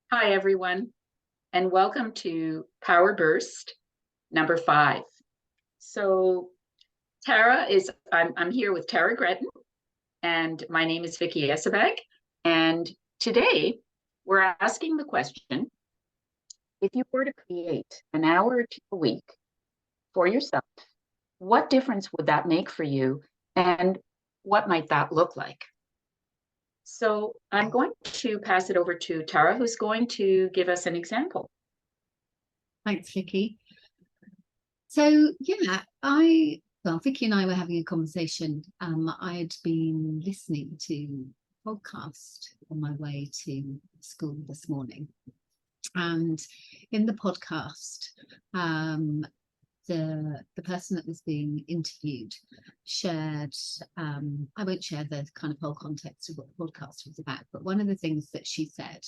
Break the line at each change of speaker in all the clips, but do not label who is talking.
Hi, everyone, and welcome to Power Burst number 5. So, I'm here with Tara Gretton, and my name is Vicky Esabag. And today we're asking the question, if you were to create an hour or two a week for yourself, what difference would that make for you? And what might that look like? So, I'm going to pass it over to Tara, who's going to give us an example.
Thanks, Vicky. Vicky and I were having a conversation. I'd been listening to a podcast on my way to school this morning. And in the podcast, the person that was being interviewed shared, I won't share the kind of whole context of what the podcast was about, but one of the things that she said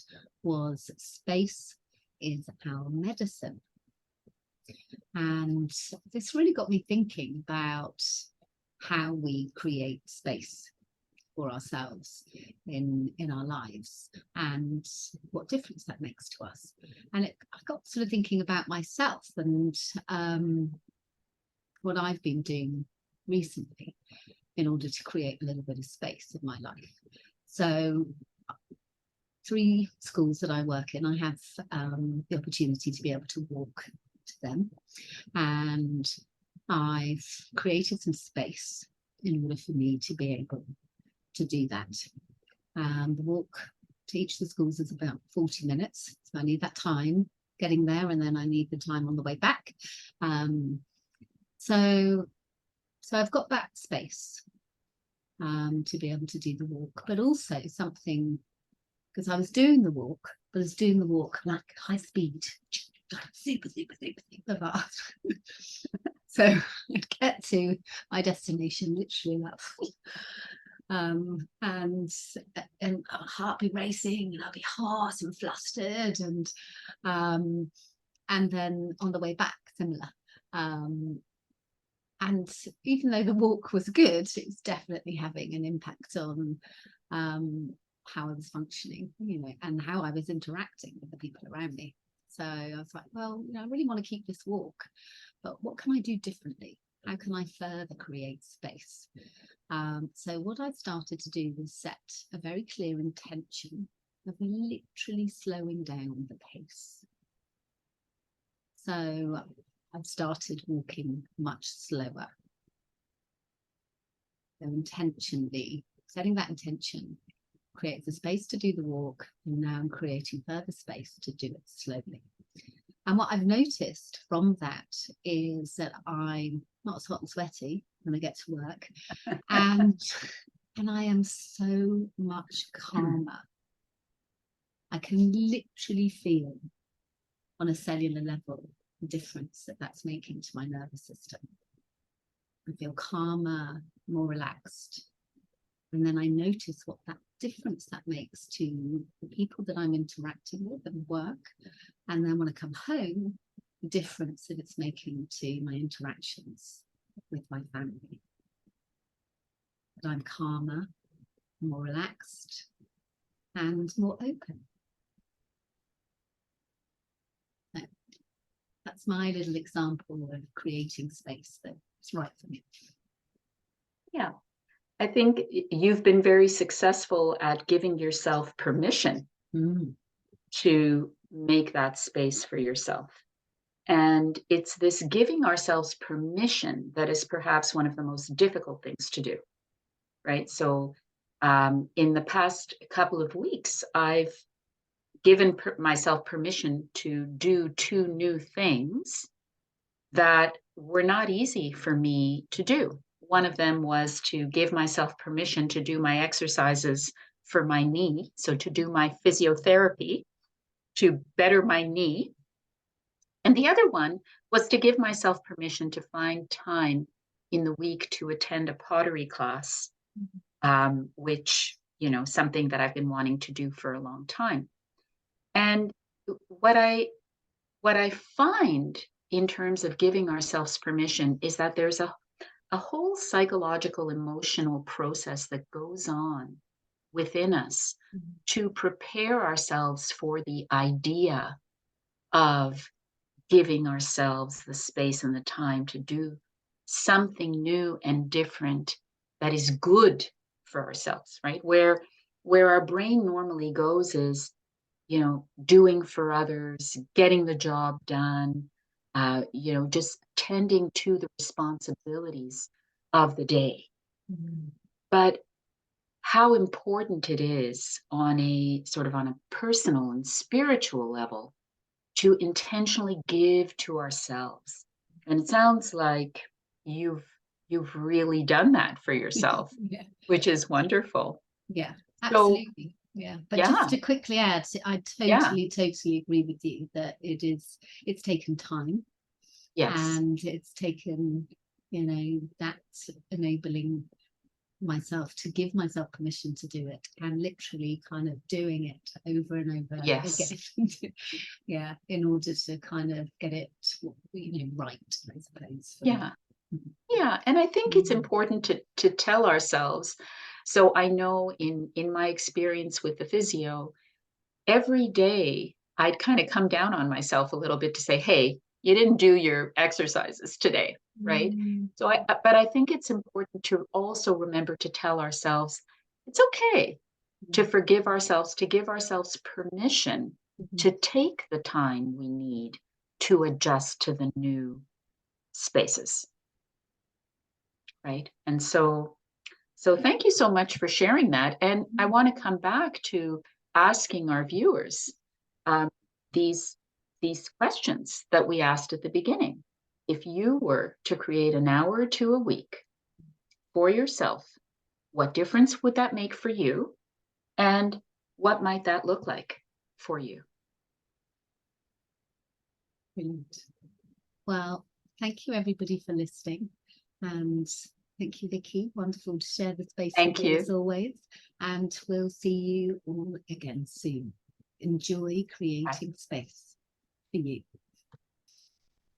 was space is our medicine. And this really got me thinking about how we create space for ourselves in our lives and what difference that makes to us. And I got sort of thinking about myself and what I've been doing recently in order to create a little bit of space in my life. So 3 schools that I work in, I have the opportunity to be able to walk to them, and I've created some space in order for me to be able to do that. The walk to each of the schools is about 40 minutes, so I need that time getting there, and then I need the time on the way back. So I've got that space to be able to do the walk, but also something, because I was doing the walk, but I was doing the walk like high speed, super fast. So I'd get to my destination literally and heart be racing, and I'll be hot and flustered, and then on the way back similar. And even though the walk was good, it was definitely having an impact on how I was functioning, and how I was interacting with the people around me. So I was like, well, I really want to keep this walk, but what can I do differently? How can I further create space? So what I started to do was set a very clear intention of literally slowing down the pace. So I've started walking much slower. So intentionally setting that intention creates the space to do the walk, and now I'm creating further space to do it slowly. And what I've noticed from that is that I'm not as hot and sweaty when I get to work, and I am so much calmer. I can literally feel on a cellular level the difference that that's making to my nervous system. I feel calmer, more relaxed. And then I notice what that difference that makes to the people that I'm interacting with at work. And then when I come home, the difference that it's making to my interactions with my family. That I'm calmer, more relaxed, and more open. So that's my little example of creating space that's right for me.
Yeah. I think you've been very successful at giving yourself permission to make that space for yourself. And it's this giving ourselves permission that is perhaps one of the most difficult things to do, right? So in the past couple of weeks, I've given myself permission to do 2 new things that were not easy for me to do. One of them was to give myself permission to do my exercises for my knee. So to do my physiotherapy to better my knee. And the other one was to give myself permission to find time in the week to attend a pottery class, which, something that I've been wanting to do for a long time. And what I find in terms of giving ourselves permission is that there's a whole psychological, emotional process that goes on within us
Mhm.
to prepare ourselves for the idea of giving ourselves the space and the time to do something new and different that is good for ourselves, right? Where our brain normally goes is, doing for others, getting the job done, just tending to the responsibilities of the day.
Mhm.
But how important it is on a sort of on a personal and spiritual level to intentionally give to ourselves. And it sounds like you've you've really done that for yourself,
Yeah.
which is wonderful.
Yeah,
So,
absolutely. Yeah. But just
yeah,
to quickly add, I
yeah,
totally agree with you that it's taken time,
yes,
and it's taken, that enabling myself to give myself permission to do it, and literally kind of doing it over and over
yes,
again. Yeah, in order to kind of get it, right, I suppose, for me.
yeah. Yeah, and I think it's
Mhm.
important to tell ourselves. So I know in my experience with the physio, every day I'd kind of come down on myself a little bit to say, "Hey, you didn't do your exercises today," right?
Mm.
So but I think it's important to also remember to tell ourselves it's okay to forgive ourselves, to give ourselves permission
Mhm.
to take the time we need to adjust to the new spaces, right? And so thank you so much for sharing that. And I
Mhm.
want to come back to asking our viewers um, these these questions that we asked at the beginning. If you were to create an hour or two a week for yourself, what difference would that make for you? And what might that look like for you?
Brilliant. Well, thank you everybody for listening. And thank you, Vicky. Wonderful to share the space with
Thank
you as
you.
always. And we'll see you all again soon. Enjoy
Bye.
creating space for you.